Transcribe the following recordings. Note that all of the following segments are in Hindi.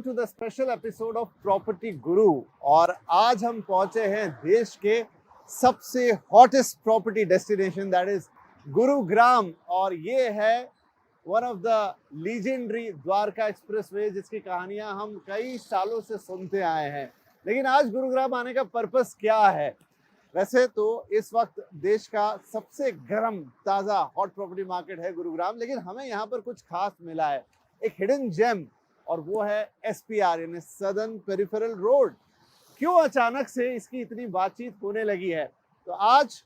to the special episode of Property Guru। और आज हम पहुंचे हैं देश के सबसे hottest property destination that is Gurugram. और ये है one of the legendary Dwarka expressway जिसकी कहानियां हम कई सालों से सुनते आए हैं। लेकिन आज गुरुग्राम आने का पर्पस क्या है? वैसे तो इस वक्त देश का सबसे गर्म ताज़ा हॉट प्रॉपर्टी मार्केट है गुरुग्राम, लेकिन हमें यहाँ पर कुछ खास मिला है, एक हिडन जेम, और वो है एसपीआर यानी सदर्न पेरिफेरल रोड। क्यों अचानक से इसकी इतनी बातचीत होने लगी है? तो आज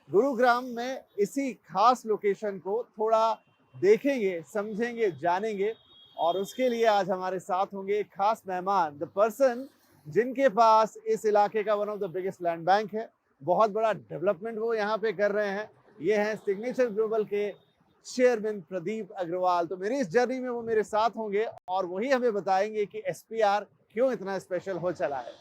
गुरुग्राम में इसी खास लोकेशन को थोड़ा देखेंगे, समझेंगे, जानेंगे। और उसके लिए आज हमारे साथ होंगे एक खास मेहमान, द पर्सन जिनके पास इस इलाके का one of the biggest land bank है, बहुत बड़ा डेवलपमेंट वो यहाँ पे कर रहे हैं। ये हैं सिग्नेचर ग्लोबल के चेयरमैन प्रदीप अग्रवाल। तो मेरी इस जर्नी में वो मेरे साथ होंगे और वही हमें बताएंगे कि एसपीआर क्यों इतना स्पेशल हो चला है।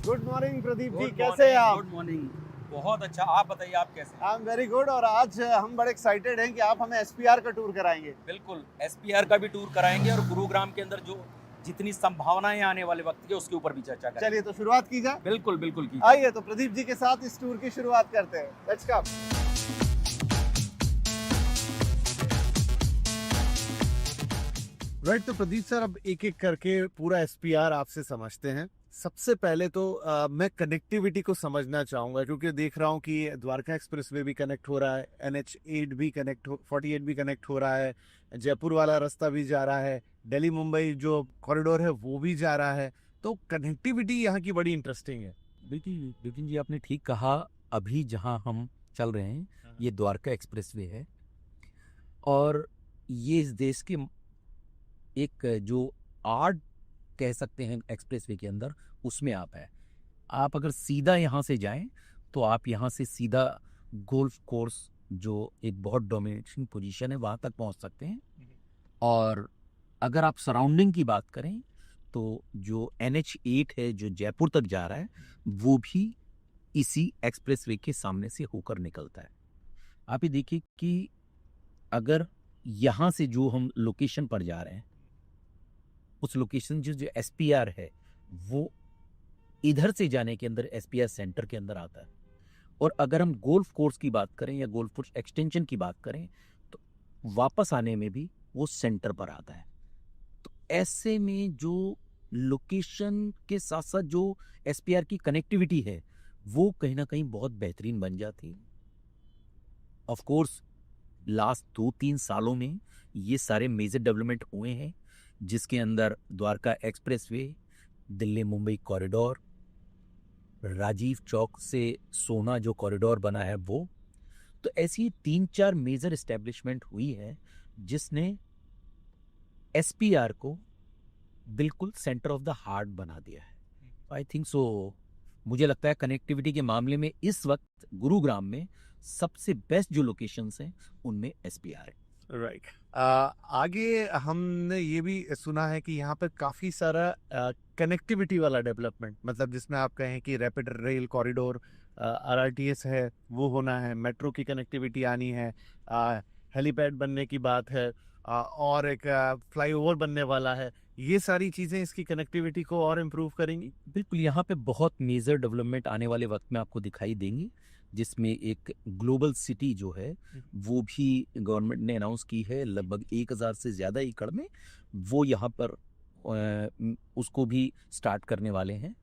गुड मॉर्निंग प्रदीप जी, कैसे हैं आप? गुड मॉर्निंग, बहुत अच्छा। आप बताइए, आप कैसे हैं? I am very good. और आज हम बड़े एक्साइटेड हैं कि आप हमें एसपीआर का टूर कराएंगे। बिल्कुल, एसपीआर का भी टूर कराएंगे और गुरुग्राम के अंदर जो जितनी संभावनाएं आने वाले वक्त की उसके ऊपर भी चर्चा करेंगे। चलिए तो शुरुआत की जाए। बिल्कुल बिल्कुल की आइए तो प्रदीप जी के साथ इस टूर की शुरुआत करते हैं। Let's come. राइट, तो प्रदीप सर अब एक एक करके पूरा एसपीआर आपसे समझते हैं। सबसे पहले तो मैं कनेक्टिविटी को समझना चाहूँगा, क्योंकि देख रहा हूँ कि द्वारका एक्सप्रेसवे भी कनेक्ट हो रहा है, NH8 भी कनेक्ट 48 भी कनेक्ट हो रहा है, जयपुर वाला रास्ता भी जा रहा है, दिल्ली मुंबई जो कॉरिडोर है वो भी जा रहा है। तो कनेक्टिविटी यहाँ की बड़ी इंटरेस्टिंग है। बिल्कुल विपिन जी, आपने ठीक कहा। अभी जहां हम चल रहे हैं ये द्वारका एक्सप्रेसवे है और ये इस देश के एक जो आर्ट कह सकते हैं एक्सप्रेसवे के अंदर, उसमें आप अगर सीधा यहाँ से जाएं तो आप यहाँ से सीधा गोल्फ कोर्स जो एक बहुत डोमिनेटिंग पोजीशन है वहाँ तक पहुँच सकते हैं। और अगर आप सराउंडिंग की बात करें तो जो NH8 है जो जयपुर तक जा रहा है वो भी इसी एक्सप्रेसवे के सामने से होकर निकलता है। आप ये देखिए कि अगर यहाँ से जो हम लोकेशन पर जा रहे हैं उस लोकेशन जो एसपीआर है वो इधर से जाने के अंदर एसपीआर सेंटर के अंदर आता है। और अगर हम गोल्फ कोर्स की बात करें या गोल्फ कोर्स एक्सटेंशन की बात करें तो वापस आने में भी वो सेंटर पर आता है। तो ऐसे में जो लोकेशन के साथ साथ जो एसपीआर की कनेक्टिविटी है वो कहीं ना कहीं बहुत बेहतरीन बन जाती है। ऑफ कोर्स लास्ट 2-3 सालों में ये सारे मेजर डेवलपमेंट हुए हैं जिसके अंदर द्वारका एक्सप्रेसवे, दिल्ली मुंबई कॉरिडोर, राजीव चौक से सोना जो कॉरिडोर बना है वो। तो ऐसी 3-4 मेजर एस्टेब्लिशमेंट हुई है जिसने एसपीआर को बिल्कुल सेंटर ऑफ द हार्ट बना दिया है। आई थिंक सो, मुझे लगता है कनेक्टिविटी के मामले में इस वक्त गुरुग्राम में सबसे बेस्ट जो लोकेशंस हैं उनमें एसपीआर है। राइट। आगे हमने ये भी सुना है कि यहाँ पर काफ़ी सारा कनेक्टिविटी वाला डेवलपमेंट, मतलब जिसमें आप कहें कि रैपिड रेल कॉरिडोर, RRTS है वो होना है, मेट्रो की कनेक्टिविटी आनी है, हेलीपैड बनने की बात है, और एक फ्लाईओवर बनने वाला है। ये सारी चीज़ें इसकी कनेक्टिविटी को और इम्प्रूव करेंगी। बिल्कुल, यहाँ पे बहुत मेजर डेवलपमेंट आने वाले वक्त में आपको दिखाई देंगी, जिसमें एक ग्लोबल सिटी जो है वो भी गवर्नमेंट ने अनाउंस की है लगभग 1000 से ज़्यादा एकड़ में। वो यहाँ पर उसको भी स्टार्ट करने वाले हैं।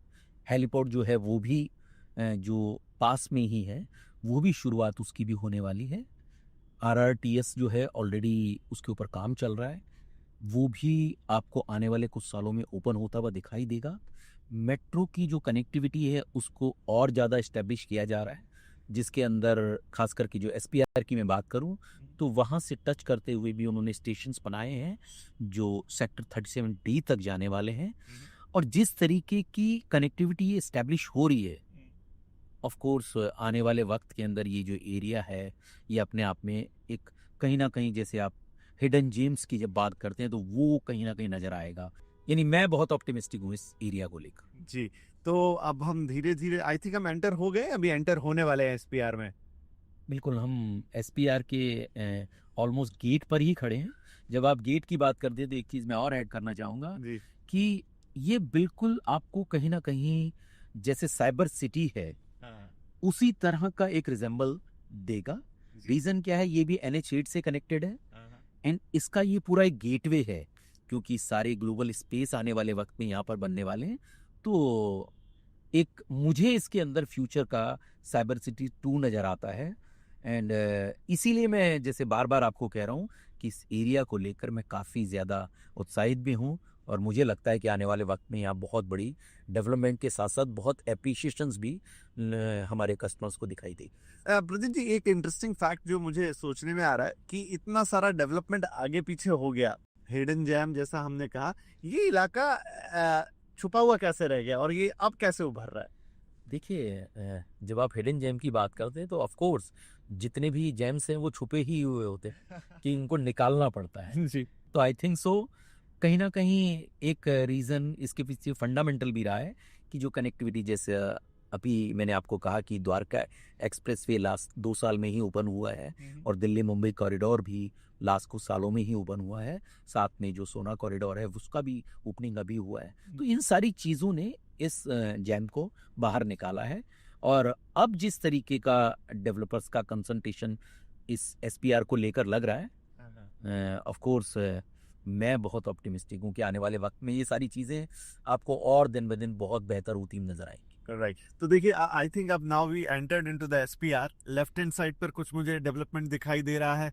हेलीपोर्ट जो है वो भी जो पास में ही है वो भी शुरुआत उसकी भी होने वाली है। RRTS जो है ऑलरेडी उसके ऊपर काम चल रहा है, वो भी आपको आने वाले कुछ सालों में ओपन होता हुआ दिखाई देगा। मेट्रो की जो कनेक्टिविटी है उसको और ज़्यादा इस्टेब्लिश किया जा रहा है, जिसके अंदर खास करके जो एसपीआर की मैं बात करूं तो वहाँ से टच करते हुए भी उन्होंने स्टेशंस बनाए हैं जो सेक्टर 37D तक जाने वाले हैं। और जिस तरीके की कनेक्टिविटी ये इस्टेब्लिश हो रही है, ऑफ कोर्स आने वाले वक्त के अंदर ये जो एरिया है ये अपने आप में एक कहीं ना कहीं, जैसे आप हिडन जेम्स की जब बात करते हैं तो वो कहीं ना कहीं नजर आएगा। यानी मैं बहुत ऑप्टिमिस्टिक हूँ इस एरिया को लेकर। जी, तो अब हम धीरे धीरे, आई थिंक हम एंटर हो गए, अभी एंटर होने वाले हैं एसपीआर में। बिल्कुल, हम एसपीआर के ऑलमोस्ट गेट पर ही खड़े हैं। जब आप गेट की बात करते हैं तो एक चीज़ मैं और ऐड करना चाहूँगा जी। कि ये बिल्कुल आपको कहीं न कहीं जैसे साइबर सिटी है, हाँ। उसी तरह का एक रिज़ेम्बल देगा। जी। रीज़न क्या है, ये भी NH8 से कनेक्टेड है हाँ। एंड इसका ये पूरा एक गेटवे है, क्योंकि सारे ग्लोबल स्पेस आने वाले वक्त में यहाँ पर बनने वाले हैं। तो एक मुझे इसके अंदर फ्यूचर का साइबर सिटी 2 नज़र आता है एंड इसीलिए मैं जैसे बार-बार आपको कह रहा हूँ कि इस एरिया को लेकर मैं काफ़ी ज़्यादा उत्साहित भी हूँ और मुझे लगता है कि आने वाले वक्त में यहाँ बहुत बड़ी डेवलपमेंट के साथ-साथ बहुत एप्रिशिएशंस भी हमारे कस्टमर्स को दिखाई देगी। प्रदीप जी, एक इंटरेस्टिंग फैक्ट जो मुझे सोचने में आ रहा है कि इतना सारा डेवलपमेंट आगे पीछे हो गया, हिडन जेम जैसा हमने कहा, ये इलाका छुपा हुआ कैसे रह गया और ये अब कैसे उभर रहा है? देखिए जब आप हिडन जेम की बात करते हैं तो ऑफ कोर्स जितने भी जेम्स हैं वो छुपे ही हुए होते हैं कि इनको निकालना पड़ता है। जी। तो आई थिंक सो कहीं ना कहीं एक रीज़न इसके पीछे फंडामेंटल भी रहा है कि जो कनेक्टिविटी, जैसे अभी मैंने आपको कहा कि द्वारका एक्सप्रेसवे लास्ट 2 साल में ही ओपन हुआ है और दिल्ली मुंबई कॉरिडोर भी लास्ट कुछ सालों में ही ओपन हुआ है, साथ में जो सोना कॉरिडोर है उसका भी ओपनिंग अभी हुआ है। तो इन सारी चीज़ों ने इस जैम को बाहर निकाला है और अब जिस तरीके का डेवलपर्स का कंसंट्रेशन इस एसपीआर को लेकर लग रहा है, ऑफ कोर्स मैं बहुत ऑप्टिमिस्टिक हूँ कि आने वाले वक्त में ये सारी चीज़ें आपको और दिन ब दिन बहुत बेहतर होती नजर आएंगी। राइट। तो देखिए, आई थिंक अब now we entered into the SPR. Left hand side पर कुछ मुझे डेवलपमेंट दिखाई दे रहा है,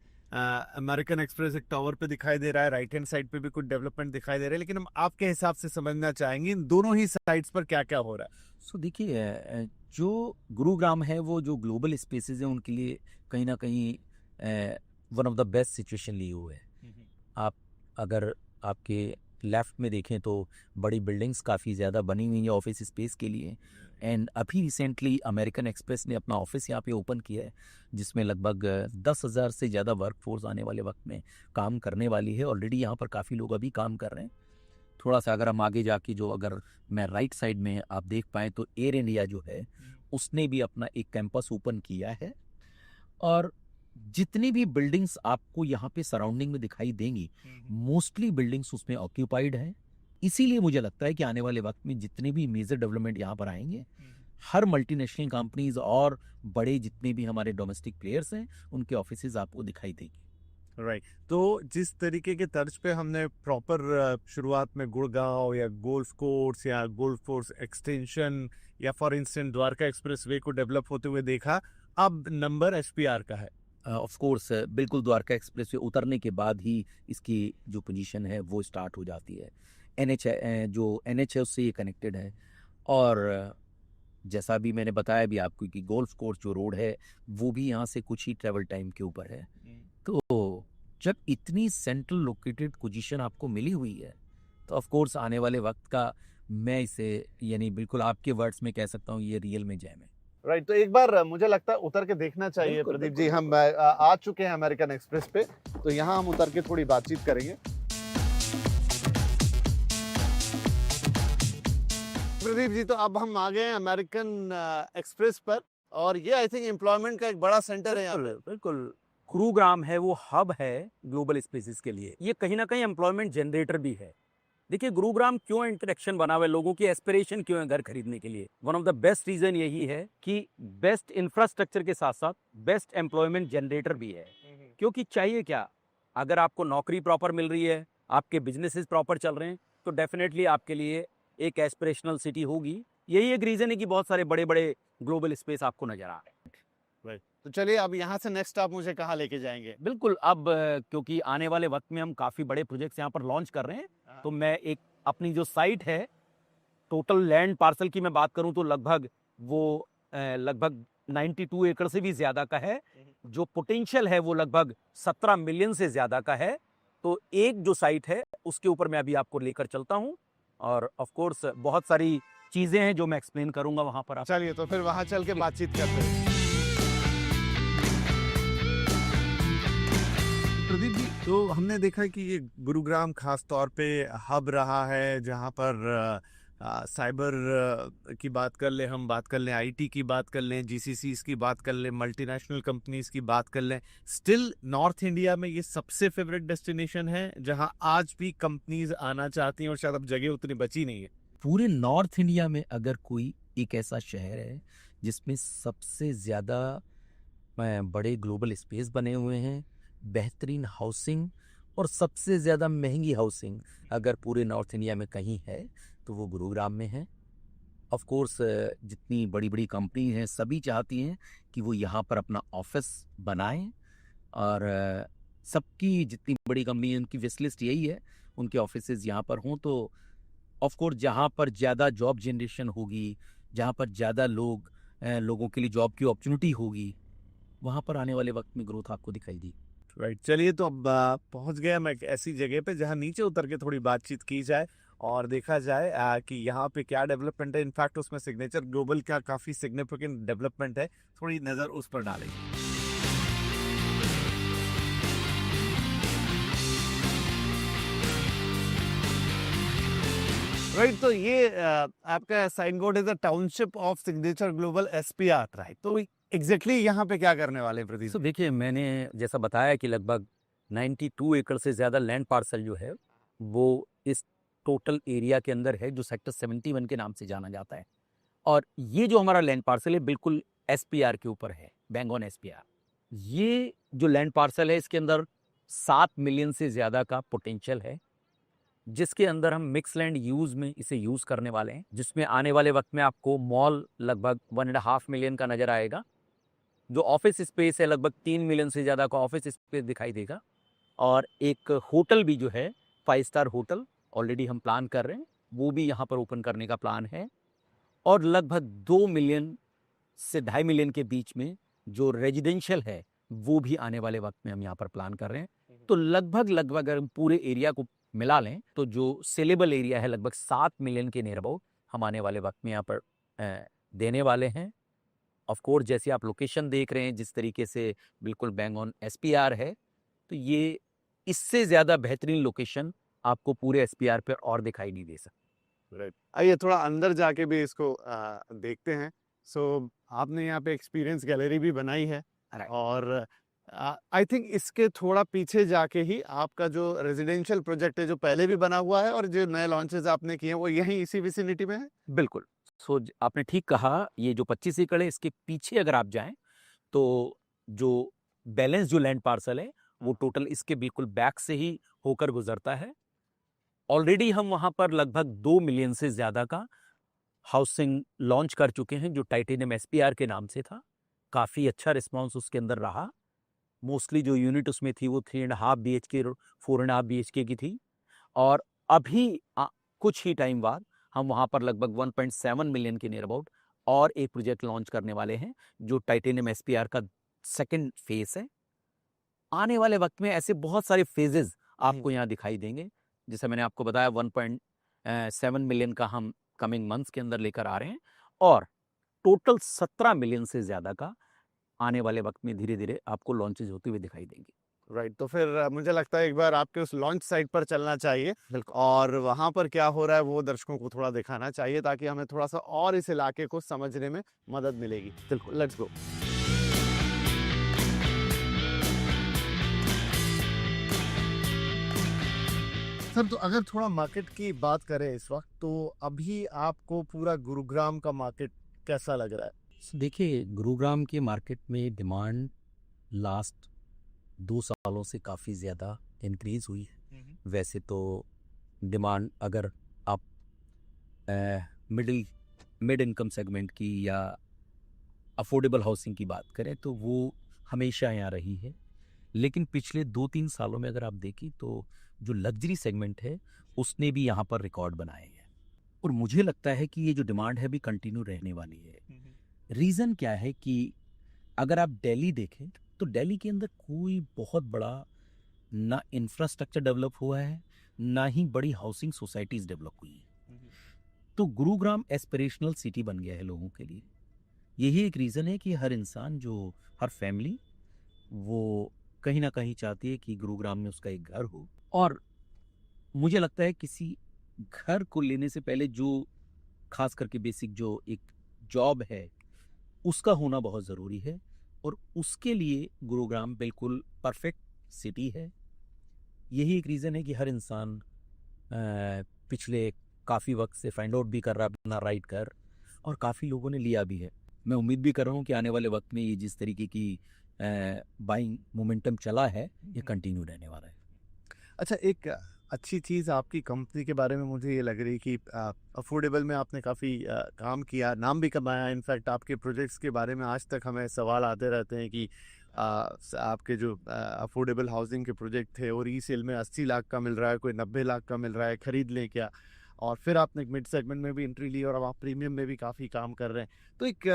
अमेरिकन एक्सप्रेस एक टावर पे दिखाई दे रहा है, राइट हैंड साइड पे भी कुछ डेवलपमेंट दिखाई दे रहा है, लेकिन हम आपके हिसाब से समझना चाहेंगे इन दोनों ही साइड्स पर क्या क्या हो रहा है। सो देखिए जो गुरुग्राम है वो जो ग्लोबल स्पेसेस हैं उनके लिए कहीं ना कहीं one of the best situation लिए हुए है। आप अगर आपके लेफ्ट में देखें तो बड़ी बिल्डिंग्स काफ़ी ज़्यादा बनी हुई हैं ऑफिस स्पेस के लिए एंड अभी रिसेंटली अमेरिकन एक्सप्रेस ने अपना ऑफिस यहाँ पे ओपन किया है जिसमें लगभग 10,000 से ज़्यादा वर्कफोर्स आने वाले वक्त में काम करने वाली है। ऑलरेडी यहाँ पर काफ़ी लोग अभी काम कर रहे हैं। थोड़ा सा अगर हम आगे जाके जो अगर मैं राइट साइड में आप देख पाएँ तो एयर इंडिया जो है उसने भी अपना एक कैंपस ओपन किया है और जितनी भी बिल्डिंग्स आपको यहाँ पे सराउंडिंग में दिखाई देंगी मोस्टली बिल्डिंग्स उसमें ऑक्यूपाइड हैं। इसीलिए मुझे लगता है कि आने वाले वक्त में जितने भी मेजर डेवलपमेंट यहाँ पर आएंगे, हर मल्टीनेशनल कंपनीज और बड़े जितने भी हमारे डोमेस्टिक प्लेयर्स हैं उनके ऑफिसेज आपको दिखाई देंगी। राइट। तो जिस तरीके के तर्ज पे हमने प्रॉपर शुरुआत में गुड़गांव या गोल्फ कोर्स या गोल्फ कोर्स एक्सटेंशन या for instance Dwarka express way को डेवलप होते हुए देखा, अब नंबर एसपीआर का है। ऑफ कोर्स बिल्कुल द्वारका एक्सप्रेस वे उतरने के बाद ही इसकी जो पोजीशन है वो स्टार्ट हो जाती है। जो NH है उससे ये कनेक्टेड है और जैसा भी मैंने बताया भी आपको कि गोल्फ कोर्स जो रोड है वो भी यहाँ से कुछ ही ट्रेवल टाइम के ऊपर है। तो जब इतनी सेंट्रल लोकेटेड पोजीशन आपको मिली हुई है तो ऑफ कोर्स आने वाले वक्त का मैं इसे यानी बिल्कुल आपके वर्ड्स में कह सकता हूँ ये रियल में जैम है। राइट। तो एक बार मुझे लगता है उतर के देखना चाहिए। बिल्कुल, प्रदीप बिल्कुल, जी, हम आ चुके हैं अमेरिकन एक्सप्रेस पे, तो यहाँ हम उतर के थोड़ी बातचीत करेंगे। प्रदीप जी, तो अब हम आ गए हैं अमेरिकन एक्सप्रेस पर और ये आई थिंक एम्प्लॉयमेंट का एक बड़ा सेंटर है यहाँ पे। बिल्कुल गुरुग्राम है वो हब है ग्लोबल स्पेसेस के लिए, ये कहीं ना कहीं एम्प्लॉयमेंट जनरेटर भी है। देखिए गुरुग्राम क्यों इंटरेक्शन बना हुआ है, लोगों की एस्पिरेशन क्यों है घर खरीदने के लिए, one of the best reason यही है कि बेस्ट इंफ्रास्ट्रक्चर के साथ साथ बेस्ट एम्प्लॉयमेंट जनरेटर भी है। क्योंकि चाहिए क्या, अगर आपको नौकरी प्रॉपर मिल रही है, आपके बिजनेसेस प्रॉपर चल रहे हैं, तो डेफिनेटली आपके लिए एक एस्पिरेशनल सिटी होगी। यही एक रीजन है कि बहुत सारे बड़े बड़े ग्लोबल स्पेस आपको नजर आ रहे हैं। तो चलिए अब यहाँ से नेक्स्ट आप मुझे कहाँ लेके जाएंगे? बिल्कुल, अब क्योंकि आने वाले वक्त में हम काफ़ी बड़े प्रोजेक्ट्स यहाँ पर लॉन्च कर रहे हैं, तो मैं एक अपनी जो साइट है टोटल लैंड पार्सल की मैं बात करूँ तो लगभग 92 एकड़ से भी ज़्यादा का है। जो पोटेंशियल है वो लगभग 17 मिलियन से ज़्यादा का है। तो एक जो साइट है उसके ऊपर मैं अभी आपको लेकर चलता हूँ और ऑफ कोर्स बहुत सारी चीज़ें हैं जो मैं एक्सप्लेन करूँगा वहाँ पर। चलिए तो फिर वहाँ चल के बातचीत करते हैं। प्रदीप जी, तो हमने देखा कि ये गुरुग्राम खास तौर पे हब रहा है जहाँ पर साइबर की बात कर ले, हम बात कर लें आईटी की बात कर लें, जीसीसीज की बात कर लें, मल्टीनेशनल कंपनीज की बात कर लें, स्टिल नॉर्थ इंडिया में ये सबसे फेवरेट डेस्टिनेशन है जहां आज भी कंपनीज आना चाहती हैं और शायद अब जगह उतनी बची नहीं है। पूरे नॉर्थ इंडिया में अगर कोई एक ऐसा शहर है जिसमें सबसे ज़्यादा बड़े ग्लोबल स्पेस बने हुए हैं, बेहतरीन हाउसिंग और सबसे ज़्यादा महंगी हाउसिंग अगर पूरे नॉर्थ इंडिया में कहीं है तो वो गुरुग्राम में है। ऑफ कोर्स जितनी बड़ी बड़ी कंपनी हैं सभी चाहती हैं कि वो यहाँ पर अपना ऑफिस बनाएं और सबकी जितनी बड़ी कंपनी है उनकी विश लिस्ट यही है उनके ऑफिसेज यहाँ पर हों। तो ऑफ कोर्स जहाँ पर ज़्यादा जॉब जनरेशन होगी, जहाँ पर ज़्यादा लोगों के लिए जॉब की अपॉर्चुनिटी होगी, वहाँ पर आने वाले वक्त में ग्रोथ आपको दिखाई दी। राइट, चलिए तो अब पहुंच गया मैं एक ऐसी जगह पे जहां नीचे उतर के थोड़ी बातचीत की जाए और देखा जाए कि यहाँ पे क्या डेवलपमेंट है। इनफैक्ट उसमें सिग्नेचर ग्लोबल का काफी सिग्निफिकेंट डेवलपमेंट है, थोड़ी नजर उस पर डालेंगे। राइट, तो ये आपका sign board is a township of Signature Global SPR, right? तो एग्जैक्टली यहाँ पे क्या करने वाले हैं प्रदीप? तो देखिए मैंने जैसा बताया कि लगभग 92 एकड़ से ज़्यादा लैंड पार्सल जो है वो इस टोटल एरिया के अंदर है जो सेक्टर 71 के नाम से जाना जाता है। और ये जो हमारा लैंड पार्सल है बिल्कुल एसपीआर के ऊपर है, बैंग ऑन एसपीआर। ये जो लैंड पार्सल है इसके अंदर 7 मिलियन से ज़्यादा का पोटेंशियल है, जिसके अंदर हम मिक्स लैंड यूज़ में इसे यूज़ करने वाले हैं, जिसमें आने वाले वक्त में आपको मॉल लगभग 1.5 मिलियन का नज़र आएगा। जो ऑफिस स्पेस है लगभग 3 मिलियन से ज़्यादा का ऑफिस स्पेस दिखाई देगा। और एक होटल भी जो है 5 स्टार होटल ऑलरेडी हम प्लान कर रहे हैं, वो भी यहाँ पर ओपन करने का प्लान है। और लगभग 2 मिलियन से 2.5 मिलियन के बीच में जो रेजिडेंशियल है वो भी आने वाले वक्त में हम यहाँ पर प्लान कर रहे हैं। तो लगभग अगर हम पूरे एरिया को मिला लें तो जो सेलेबल एरिया है लगभग 7 मिलियन के नियर अबाउट हम आने वाले वक्त में यहाँ पर देने वाले हैं। ऑफ कोर्स जैसे आप लोकेशन देख रहे हैं जिस तरीके से बिल्कुल बैंग ऑन एसपीआर है, तो ये इससे ज़्यादा बेहतरीन लोकेशन आपको पूरे एसपीआर पर और दिखाई नहीं दे सकती। राइट, आइए थोड़ा अंदर जाके भी इसको देखते हैं। सो आपने यहाँ पे एक्सपीरियंस गैलरी भी बनाई है और आई थिंक इसके थोड़ा पीछे जाके ही आपका जो रेजिडेंशियल प्रोजेक्ट है जो पहले भी बना हुआ है और जो नए लॉन्चेस आपने किए हैं वो यहीं इसी विसिनिटी में है। बिल्कुल। आपने ठीक कहा, ये जो 25 एकड़ है इसके पीछे अगर आप जाएं तो जो बैलेंस जो लैंड पार्सल है वो टोटल इसके बिल्कुल बैक से ही होकर गुजरता है। ऑलरेडी हम वहां पर लगभग 2 मिलियन से ज़्यादा का हाउसिंग लॉन्च कर चुके हैं जो टाइटेनियम एसपीआर के नाम से था। काफ़ी अच्छा रिस्पॉन्स उसके अंदर रहा। मोस्टली जो यूनिट उसमें थी वो 3.5 BHK 4.5 BHK की थी। और अभी कुछ ही टाइम बाद हम वहाँ पर लगभग 1.7 मिलियन के नियर अबाउट और एक प्रोजेक्ट लॉन्च करने वाले हैं जो टाइटेनियम एसपीआर का सेकंड फेज है। आने वाले वक्त में ऐसे बहुत सारे फेजेस आपको यहाँ दिखाई देंगे। जैसे मैंने आपको बताया 1.7 मिलियन का हम कमिंग मंथ्स के अंदर लेकर आ रहे हैं और टोटल 17 मिलियन से ज़्यादा का आने वाले वक्त में धीरे धीरे आपको लॉन्चेज होते हुए दिखाई देंगे। राइट, तो फिर मुझे लगता है एक बार आपके उस लॉन्च साइट पर चलना चाहिए और वहाँ पर क्या हो रहा है वो दर्शकों को थोड़ा दिखाना चाहिए ताकि हमें थोड़ा सा और इस इलाके को समझने में मदद मिलेगी। बिल्कुल, लेट्स गो। सर, तो अगर थोड़ा मार्केट की बात करें इस वक्त, तो अभी आपको पूरा गुरुग्राम का मार्केट कैसा लग रहा है? देखिए गुरुग्राम के मार्केट में डिमांड लास्ट 2 सालों से काफ़ी ज़्यादा इंक्रीज़ हुई है। वैसे तो डिमांड अगर आप मिड इनकम सेगमेंट की या अफोर्डेबल हाउसिंग की बात करें तो वो हमेशा यहाँ रही है, लेकिन पिछले 2-3 सालों में अगर आप देखें तो जो लग्जरी सेगमेंट है उसने भी यहाँ पर रिकॉर्ड बनाए हैं और मुझे लगता है कि ये जो डिमांड है भी कंटिन्यू रहने वाली है। रीज़न क्या है कि अगर आप दिल्ली देखें तो दिल्ली के अंदर कोई बहुत बड़ा ना इंफ्रास्ट्रक्चर डेवलप हुआ है ना ही बड़ी हाउसिंग सोसाइटीज़ डेवलप हुई हैं। तो गुरुग्राम एस्पिरेशनल सिटी बन गया है लोगों के लिए। यही एक रीज़न है कि हर इंसान हर फैमिली वो कहीं ना कहीं चाहती है कि गुरुग्राम में उसका एक घर हो। और मुझे लगता है किसी घर को लेने से पहले जो खास करके बेसिक जो एक जॉब है उसका होना बहुत ज़रूरी है, और उसके लिए गुरुग्राम बिल्कुल परफेक्ट सिटी है। यही एक रीज़न है कि हर इंसान पिछले काफ़ी वक्त से फाइंड आउट भी कर रहा है अपना राइट कर, और काफ़ी लोगों ने लिया भी है। मैं उम्मीद भी कर रहा हूँ कि आने वाले वक्त में ये जिस तरीके की बाइंग मोमेंटम चला है ये कंटिन्यू रहने वाला है। अच्छा, एक अच्छी चीज़ आपकी कंपनी के बारे में मुझे ये लग रही कि अफोर्डेबल में आपने काफ़ी काम किया, नाम भी कमाया। इनफैक्ट आपके प्रोजेक्ट्स के बारे में आज तक हमें सवाल आते रहते हैं कि आपके जो अफोर्डेबल हाउसिंग के प्रोजेक्ट थे, और रीसेल में 80 लाख का मिल रहा है, कोई 90 लाख का मिल रहा है, खरीद लें क्या? और फिर आपने एक मिड सेगमेंट में भी एंट्री ली, और अब आप प्रीमियम में भी काफ़ी काम कर रहे हैं। तो एक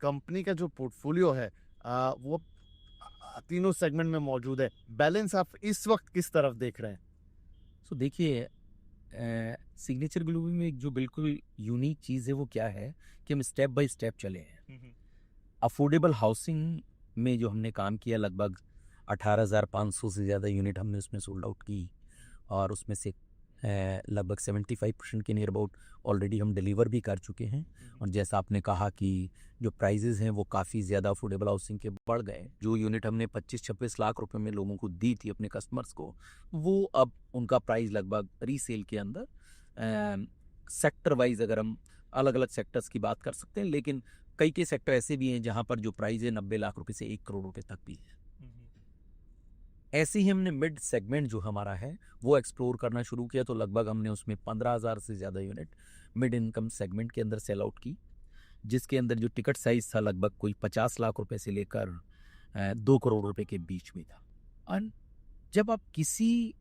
कंपनी का जो पोर्टफोलियो है वो तीनों सेगमेंट में मौजूद है। बैलेंस आप इस वक्त किस तरफ देख रहे हैं? सो देखिए, सिग्नेचर ग्लोबल में एक जो बिल्कुल यूनिक चीज़ है वो क्या है कि हम स्टेप बाय स्टेप चले हैं। अफोर्डेबल हाउसिंग में जो हमने काम किया, लगभग 18,500 से ज़्यादा यूनिट हमने उसमें सोल्ड आउट की, और उसमें से लगभग 75% के नियर अबाउट ऑलरेडी हम डिलीवर भी कर चुके हैं। और जैसा आपने कहा कि जो प्राइजेज़ हैं वो काफ़ी ज़्यादा अफोर्डेबल हाउसिंग के बढ़ गए। जो यूनिट हमने 25-26 लाख रुपए में लोगों को दी थी अपने कस्टमर्स को, वो अब उनका प्राइस लगभग रीसेल के अंदर सेक्टर वाइज, अगर हम अलग अलग सेक्टर्स की बात कर सकते हैं, लेकिन कई सेक्टर ऐसे भी हैं जहाँ पर जो प्राइस है 90 लाख रुपए से 1 करोड़ रुपए तक भी है। ऐसे ही हमने मिड सेगमेंट जो हमारा है वो एक्सप्लोर करना शुरू किया, तो लगभग हमने उसमें 15,000 से ज़्यादा यूनिट मिड इनकम सेगमेंट के अंदर सेल आउट की, जिसके अंदर जो टिकट साइज था लगभग कोई 50 लाख रुपए से लेकर 2 करोड़ रुपए के बीच में था। और जब आप किसी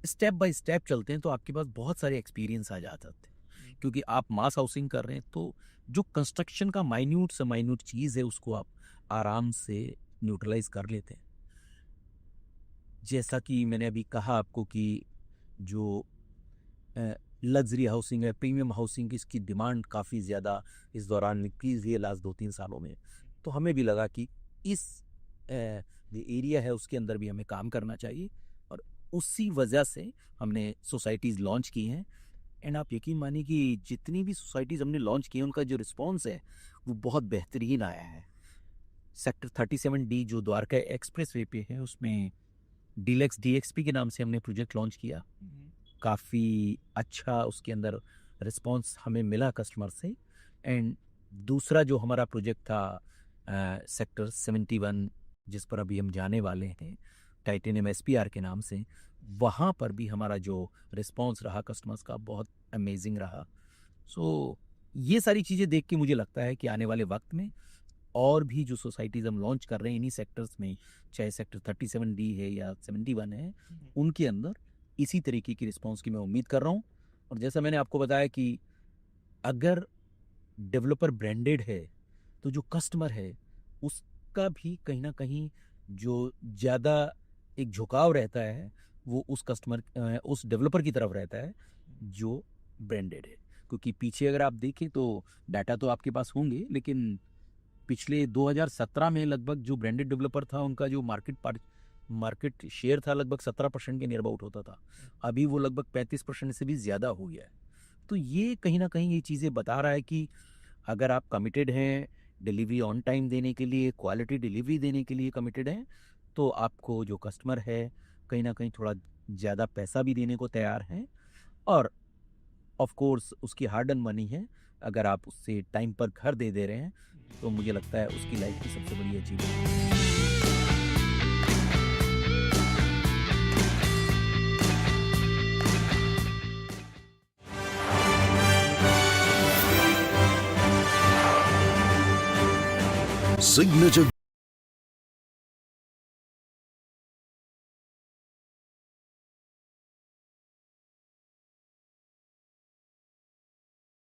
स्टेप बाय स्टेप चलते हैं तो आपके पास बहुत सारे एक्सपीरियंस आ जाते हैं, क्योंकि आप मास हाउसिंग कर रहे हैं, तो जो कंस्ट्रक्शन का माइन्यूट से माइन्यूट चीज़ है उसको आप आराम से न्यूट्रलाइज कर लेते हैं। जैसा कि मैंने अभी कहा आपको कि जो लग्जरी हाउसिंग है, प्रीमियम हाउसिंग की, इसकी डिमांड काफ़ी ज़्यादा इस दौरान इंक्रीज हुई है लास्ट 2-3 सालों में। तो हमें भी लगा कि इस जो एरिया है उसके अंदर भी हमें काम करना चाहिए, और उसी वजह से हमने सोसाइटीज़ लॉन्च की हैं। एंड आप यकीन मानिए कि जितनी भी सोसाइटीज़ हमने लॉन्च की हैं उनका जो रिस्पॉन्स है वो बहुत बेहतरीन आया है। सेक्टर 37D जो द्वारका एक्सप्रेस वे पे है, उसमें डीलक्स DXP के नाम से हमने प्रोजेक्ट लॉन्च किया। काफ़ी अच्छा उसके अंदर रिस्पांस हमें मिला कस्टमर से। एंड दूसरा जो हमारा प्रोजेक्ट था सेक्टर 71, जिस पर अभी हम जाने वाले हैं, टाइटेनियम SPR के नाम से, वहाँ पर भी हमारा जो रिस्पांस रहा कस्टमर्स का बहुत अमेजिंग रहा। सो ये सारी चीज़ें देख के मुझे लगता है कि आने वाले वक्त में और भी जो सोसाइटीज़ हम लॉन्च कर रहे हैं इन्हीं सेक्टर्स में, चाहे सेक्टर 37D है या 71 है, उनके अंदर इसी तरीके की रिस्पांस की मैं उम्मीद कर रहा हूँ। और जैसा मैंने आपको बताया कि अगर डेवलपर ब्रांडेड है तो जो कस्टमर है उसका भी कहीं ना कहीं जो ज़्यादा एक झुकाव रहता है वो उस डेवलपर की तरफ रहता है जो ब्रांडेड है। क्योंकि पीछे अगर आप देखें तो डाटा तो आपके पास होंगे, लेकिन पिछले 2017 में लगभग जो ब्रांडेड डेवलपर था उनका जो मार्केट शेयर था लगभग 17% के नियर अबाउट होता था। अभी वो लगभग 35% से भी ज़्यादा हो गया है। तो ये कहीं ना कहीं ये चीज़ें बता रहा है कि अगर आप कमिटेड हैं डिलीवरी ऑन टाइम देने के लिए, क्वालिटी डिलीवरी देने के लिए कमिटेड हैं, तो आपको जो कस्टमर है कहीं ना कहीं थोड़ा ज़्यादा पैसा भी देने को तैयार हैं, और ऑफ कोर्स उसकी हार्ड अर्न मनी है। अगर आप उससे टाइम पर घर दे रहे हैं तो मुझे लगता है उसकी लाइफ की सबसे बड़ी अचीवमेंट है। Signature